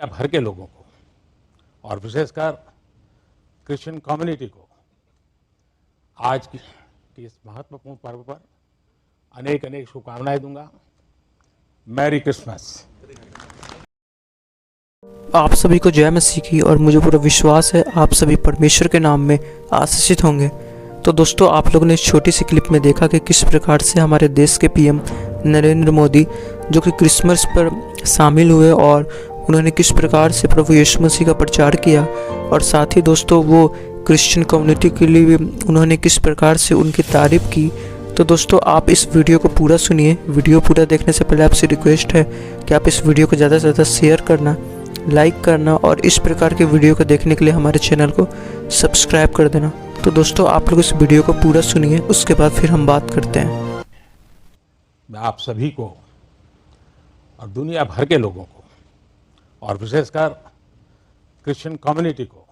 दुनिया भर के लोगों को और विशेषकर क्रिश्चियन कम्युनिटी को आज की इस महत्वपूर्ण पर्व पर अनेक अनेक शुभकामनाएं दूंगा। Merry Christmas. आप सभी को जय मसीह की। और मुझे पूरा विश्वास है आप सभी परमेश्वर के नाम में आशीषित होंगे। तो दोस्तों, आप लोगों ने इस छोटी सी क्लिप में देखा कि किस प्रकार से हमारे देश के पीएम नरेंद्र मोदी जो कि क्रिसमस पर शामिल हुए और उन्होंने किस प्रकार से प्रभु यीशु मसीह का प्रचार किया, और साथ ही दोस्तों वो क्रिश्चियन कम्युनिटी के लिए भी उन्होंने किस प्रकार से उनकी तारीफ़ की। तो दोस्तों, आप इस वीडियो को पूरा सुनिए। वीडियो पूरा देखने से पहले आपसे रिक्वेस्ट है कि आप इस वीडियो को ज़्यादा से ज़्यादा शेयर करना, लाइक करना और इस प्रकार के वीडियो को देखने के लिए हमारे चैनल को सब्सक्राइब कर देना। तो दोस्तों, आप लोग इस वीडियो को पूरा सुनिए, उसके बाद फिर हम बात करते हैं। मैं आप सभी को और दुनिया भर के लोगों को और विशेषकर क्रिश्चियन कम्युनिटी को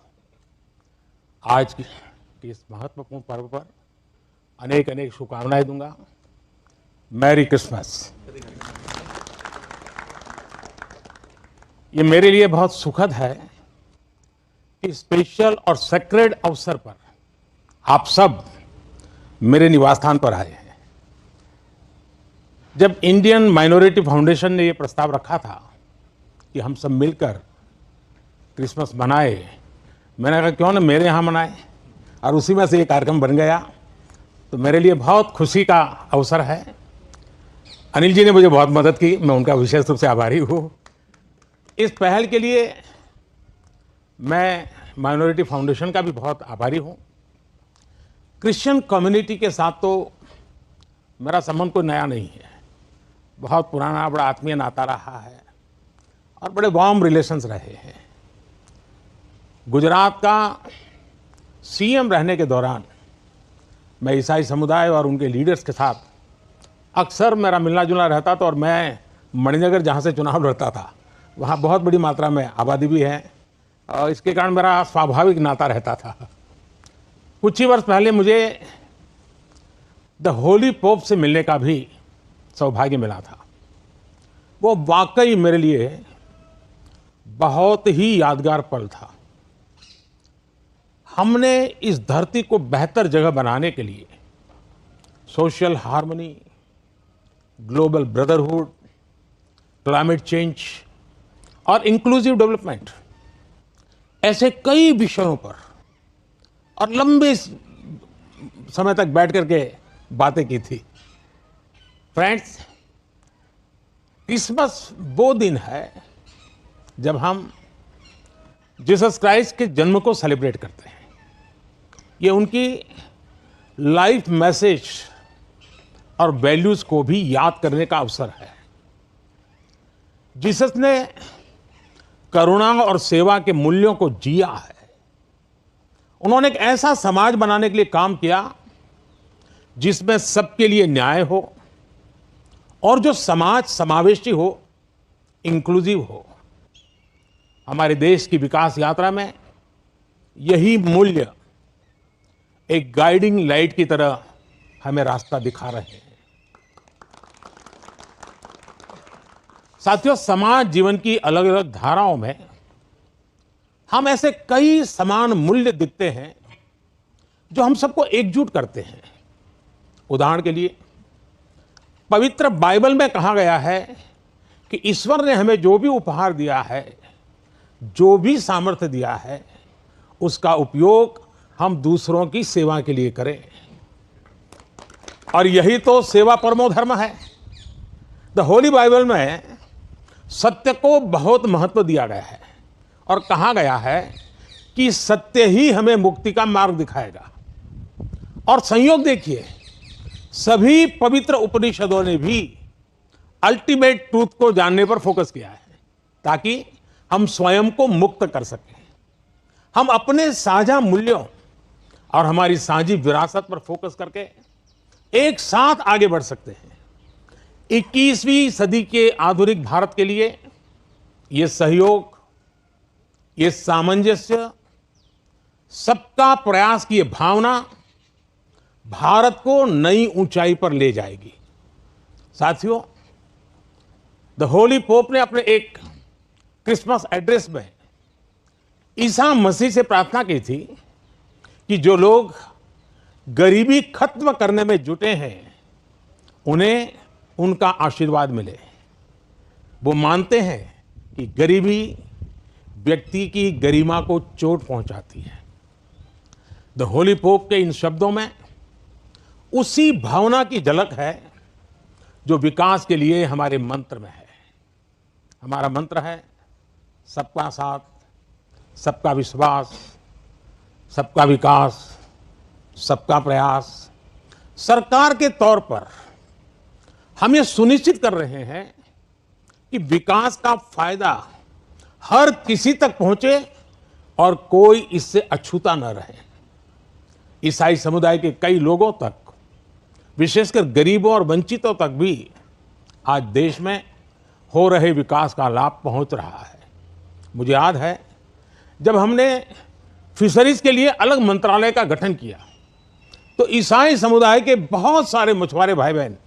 आज की इस महत्वपूर्ण पर्व पर अनेक अनेक शुभकामनाएं दूंगा। Merry Christmas. ये मेरे लिए बहुत सुखद है कि स्पेशल और सेक्रेड अवसर पर आप सब मेरे निवास स्थान पर आए हैं। जब इंडियन माइनॉरिटी फाउंडेशन ने ये प्रस्ताव रखा था कि हम सब मिलकर क्रिसमस मनाए, मैंने कहा क्यों ना मेरे यहाँ मनाए, और उसी में से ये कार्यक्रम बन गया। तो मेरे लिए बहुत खुशी का अवसर है। अनिल जी ने मुझे बहुत मदद की, मैं उनका विशेष रूप से आभारी हूँ। इस पहल के लिए मैं माइनॉरिटी फाउंडेशन का भी बहुत आभारी हूँ। क्रिश्चियन कम्युनिटी के साथ तो मेरा संबंध कोई नया नहीं है, बहुत पुराना बड़ा आत्मीय नाता रहा है और बड़े वार्म रिलेशंस रहे हैं। गुजरात का सीएम रहने के दौरान मैं ईसाई समुदाय और उनके लीडर्स के साथ अक्सर मेरा मिलना जुलना रहता था, और मैं मणिनगर जहाँ से चुनाव लड़ता था वहाँ बहुत बड़ी मात्रा में आबादी भी है, और इसके कारण मेरा स्वाभाविक नाता रहता था। कुछ ही वर्ष पहले मुझे द होली पोप से मिलने का भी सौभाग्य मिला था। वो वाकई मेरे लिए बहुत ही यादगार पल था। हमने इस धरती को बेहतर जगह बनाने के लिए social harmony, global brotherhood, climate change और इंक्लूसिव डेवलपमेंट ऐसे कई विषयों पर और लंबे समय तक बैठ करके बातें की थी। फ्रेंड्स, क्रिसमस वो दिन है जब हम जीसस क्राइस्ट के जन्म को सेलिब्रेट करते हैं। ये उनकी लाइफ मैसेज और वैल्यूज को भी याद करने का अवसर है। जीसस ने करुणा और सेवा के मूल्यों को जिया है। उन्होंने एक ऐसा समाज बनाने के लिए काम किया जिसमें सबके लिए न्याय हो और जो समाज समावेशी हो, इंक्लूसिव हो। हमारे देश की विकास यात्रा में यही मूल्य एक गाइडिंग लाइट की तरह हमें रास्ता दिखा रहे हैं। साथियों, समाज जीवन की अलग अलग धाराओं में हम ऐसे कई समान मूल्य दिखते हैं जो हम सबको एकजुट करते हैं। उदाहरण के लिए, पवित्र बाइबल में कहा गया है कि ईश्वर ने हमें जो भी उपहार दिया है, जो भी सामर्थ्य दिया है, उसका उपयोग हम दूसरों की सेवा के लिए करें। और यही तो सेवा परमो धर्म है। द होली बाइबल में सत्य को बहुत महत्व दिया गया है और कहा गया है कि सत्य ही हमें मुक्ति का मार्ग दिखाएगा। और संयोग देखिए, सभी पवित्र उपनिषदों ने भी अल्टीमेट ट्रूथ को जानने पर फोकस किया है ताकि हम स्वयं को मुक्त कर सकें। हम अपने साझा मूल्यों और हमारी साझी विरासत पर फोकस करके एक साथ आगे बढ़ सकते हैं। 21वीं सदी के आधुनिक भारत के लिए ये सहयोग, ये सामंजस्य, सबका प्रयास की ये भावना भारत को नई ऊंचाई पर ले जाएगी। साथियों, द होली पोप ने अपने एक क्रिसमस एड्रेस में ईसा मसीह से प्रार्थना की थी कि जो लोग गरीबी खत्म करने में जुटे हैं उन्हें उनका आशीर्वाद मिले। वो मानते हैं कि गरीबी व्यक्ति की गरिमा को चोट पहुंचाती है। द होली पोप के इन शब्दों में उसी भावना की झलक है जो विकास के लिए हमारे मंत्र में है। हमारा मंत्र है सबका साथ, सबका विश्वास, सबका विकास, सबका प्रयास। सरकार के तौर पर हम ये सुनिश्चित कर रहे हैं कि विकास का फायदा हर किसी तक पहुंचे और कोई इससे अछूता न रहे। ईसाई समुदाय के कई लोगों तक, विशेषकर गरीबों और वंचितों तक भी आज देश में हो रहे विकास का लाभ पहुंच रहा है। मुझे याद है जब हमने फिशरीज के लिए अलग मंत्रालय का गठन किया तो ईसाई समुदाय के बहुत सारे मछुआरे भाई बहन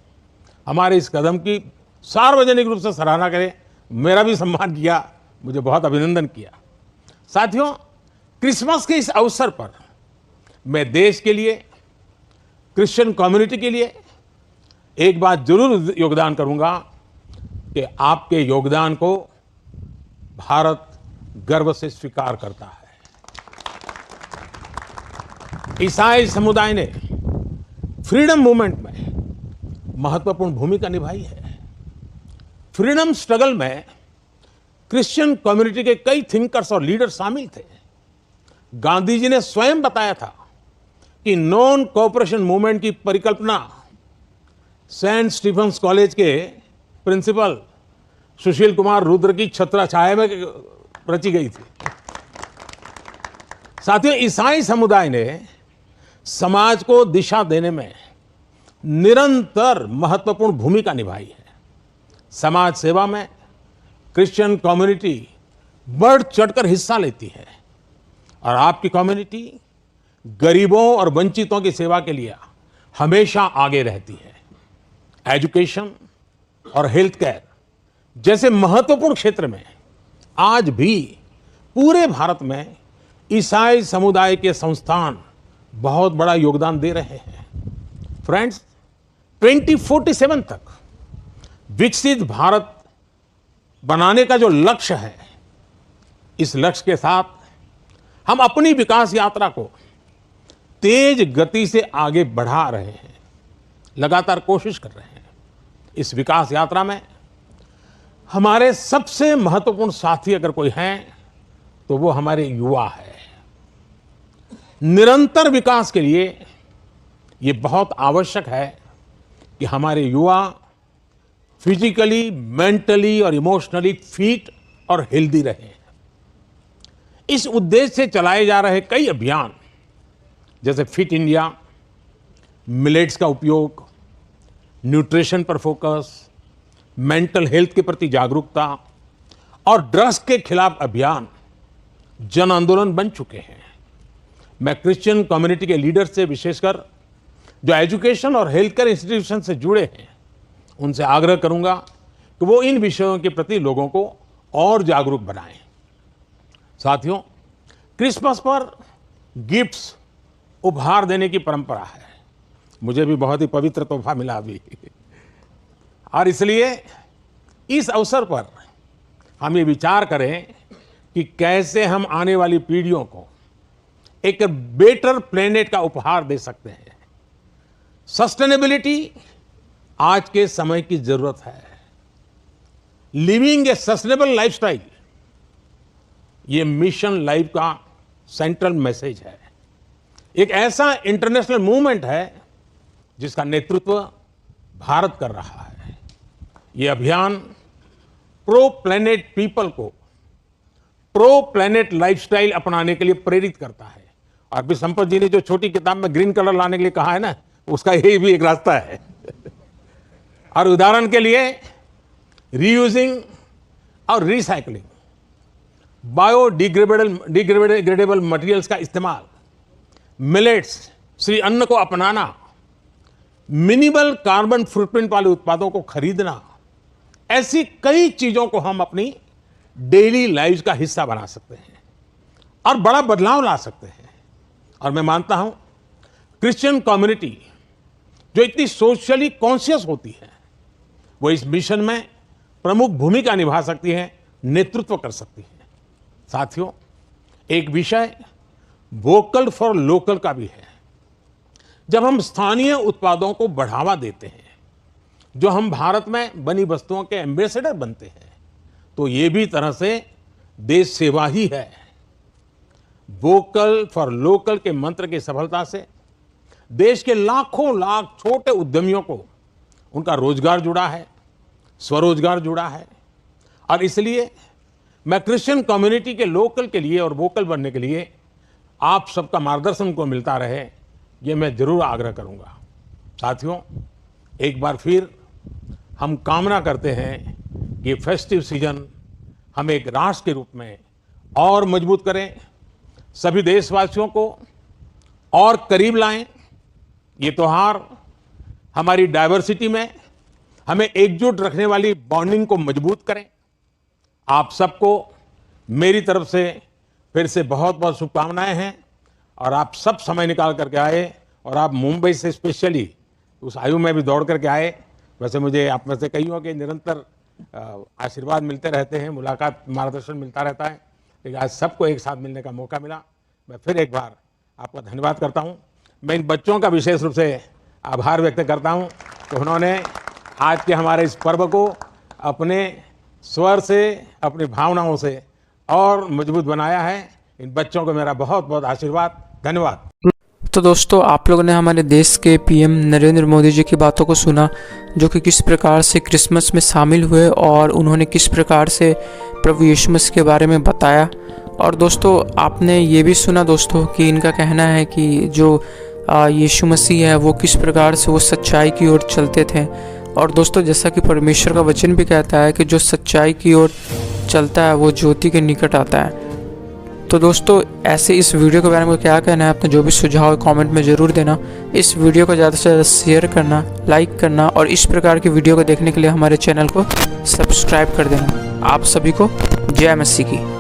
हमारे इस कदम की सार्वजनिक रूप से सराहना करें, मेरा भी सम्मान किया, मुझे बहुत अभिनंदन किया। साथियों, क्रिसमस के इस अवसर पर मैं देश के लिए, क्रिश्चियन कम्युनिटी के लिए एक बात जरूर योगदान करूंगा कि आपके योगदान को भारत गर्व से स्वीकार करता है। ईसाई समुदाय ने फ्रीडम मूवमेंट में महत्वपूर्ण भूमिका निभाई है। फ्रीडम स्ट्रगल में क्रिश्चियन कम्युनिटी के कई थिंकर्स और लीडर शामिल थे। गांधी जी ने स्वयं बताया था कि नॉन कोऑपरेशन मूवमेंट की परिकल्पना सेंट स्टीफेंस कॉलेज के प्रिंसिपल सुशील कुमार रुद्र की छत्रछाया में रची गई थी। साथियों, ईसाई समुदाय ने समाज को दिशा देने में निरंतर महत्वपूर्ण भूमिका निभाई है। समाज सेवा में क्रिश्चियन कम्युनिटी बढ़ चढ़कर हिस्सा लेती है और आपकी कम्युनिटी गरीबों और वंचितों की सेवा के लिए हमेशा आगे रहती है। एजुकेशन और हेल्थ केयर जैसे महत्वपूर्ण क्षेत्र में आज भी पूरे भारत में ईसाई समुदाय के संस्थान बहुत बड़ा योगदान दे रहे हैं। फ्रेंड्स, 2047 तक विकसित भारत बनाने का जो लक्ष्य है, इस लक्ष्य के साथ हम अपनी विकास यात्रा को तेज गति से आगे बढ़ा रहे हैं, लगातार कोशिश कर रहे हैं। इस विकास यात्रा में हमारे सबसे महत्वपूर्ण साथी अगर कोई हैं तो वो हमारे युवा है। निरंतर विकास के लिए ये बहुत आवश्यक है कि हमारे युवा फिजिकली, मेंटली और इमोशनली फिट और हेल्दी रहें। इस उद्देश्य से चलाए जा रहे कई अभियान जैसे फिट इंडिया, मिलेट्स का उपयोग, न्यूट्रिशन पर फोकस, मेंटल हेल्थ के प्रति जागरूकता और ड्रग्स के खिलाफ अभियान जन आंदोलन बन चुके हैं। मैं क्रिश्चियन कम्युनिटी के लीडर से, विशेषकर जो एजुकेशन और हेल्थ केयर इंस्टीट्यूशन से जुड़े हैं, उनसे आग्रह करूंगा कि वो इन विषयों के प्रति लोगों को और जागरूक बनाएं। साथियों, क्रिसमस पर गिफ्ट्स, उपहार देने की परंपरा है। मुझे भी बहुत ही पवित्र तोहफा मिला अभी और इसलिए इस अवसर पर हम ये विचार करें कि कैसे हम आने वाली पीढ़ियों को एक बेटर प्लेनेट का उपहार दे सकते हैं। सस्टेनेबिलिटी आज के समय की जरूरत है। लिविंग ए सस्टेनेबल लाइफस्टाइल, ये मिशन लाइफ का सेंट्रल मैसेज है। एक ऐसा इंटरनेशनल मूवमेंट है जिसका नेतृत्व भारत कर रहा है। ये अभियान प्रो प्लेनेट पीपल को प्रो प्लेनेट लाइफस्टाइल अपनाने के लिए प्रेरित करता है। और अभी संपत जी ने जो छोटी किताब में ग्रीन कलर लाने के लिए कहा है ना, उसका यही भी एक रास्ता है। और उदाहरण के लिए रीयूजिंग और रिसाइकलिंग, बायोडिग्रेडेबल मटेरियल्स का इस्तेमाल, मिलेट्स श्री अन्न को अपनाना, मिनिमल कार्बन फुटप्रिंट वाले उत्पादों को खरीदना, ऐसी कई चीजों को हम अपनी डेली लाइफ का हिस्सा बना सकते हैं और बड़ा बदलाव ला सकते हैं। और मैं मानता हूं क्रिश्चियन कम्युनिटी जो इतनी सोशली कॉन्शियस होती है, वो इस मिशन में प्रमुख भूमिका निभा सकती है, नेतृत्व कर सकती है। साथियों, एक विषय वोकल फॉर लोकल का भी है। जब हम स्थानीय उत्पादों को बढ़ावा देते हैं, जो हम भारत में बनी वस्तुओं के एम्बेसडर बनते हैं, तो ये भी तरह से देश सेवा ही है। वोकल फॉर लोकल के मंत्र की सफलता से देश के लाखों लाख छोटे उद्यमियों को उनका रोजगार जुड़ा है, स्वरोजगार जुड़ा है। और इसलिए मैं क्रिश्चियन कम्युनिटी के लोकल के लिए और वोकल बनने के लिए आप सबका मार्गदर्शन को मिलता रहे, ये मैं जरूर आग्रह करूंगा। साथियों, एक बार फिर हम कामना करते हैं कि फेस्टिव सीजन हम एक राष्ट्र के रूप में और मजबूत करें, सभी देशवासियों को और करीब लाएं। ये त्योहार हमारी डाइवर्सिटी में हमें एकजुट रखने वाली बॉन्डिंग को मजबूत करें। आप सबको मेरी तरफ से फिर से बहुत बहुत शुभकामनाएं हैं। और आप सब समय निकाल करके आए और आप मुंबई से स्पेशली उस आयु में भी दौड़ करके आए। वैसे मुझे आप में से कईयों के निरंतर आशीर्वाद मिलते रहते हैं, मुलाकात, मार्गदर्शन मिलता रहता है, लेकिन आज सबको एक साथ मिलने का मौका मिला। मैं फिर एक बार आपका धन्यवाद करता हूं। मैं इन बच्चों का विशेष रूप से आभार व्यक्त करता हूं कि उन्होंने आज के हमारे इस पर्व को अपने स्वर से, अपनी भावनाओं से और मजबूत बनाया है। इन बच्चों को मेरा बहुत बहुत आशीर्वाद, धन्यवाद। तो दोस्तों, आप लोगों ने हमारे देश के पीएम नरेंद्र मोदी जी की बातों को सुना, जो कि किस प्रकार से क्रिसमस में शामिल हुए और उन्होंने किस प्रकार से प्रभु यीशु मसीह के बारे में बताया। और दोस्तों, आपने ये भी सुना दोस्तों कि इनका कहना है कि जो यीशु मसीह है वो किस प्रकार से वो सच्चाई की ओर चलते थे। और दोस्तों, जैसा कि परमेश्वर का वचन भी कहता है कि जो सच्चाई की ओर चलता है वो ज्योति के निकट आता है। तो दोस्तों, ऐसे इस वीडियो के बारे में क्या कहना है, अपना जो भी सुझाव कमेंट में ज़रूर देना। इस वीडियो को ज़्यादा से ज़्यादा शेयर करना, लाइक करना और इस प्रकार की वीडियो को देखने के लिए हमारे चैनल को सब्सक्राइब कर देना। आप सभी को जय मसीह की।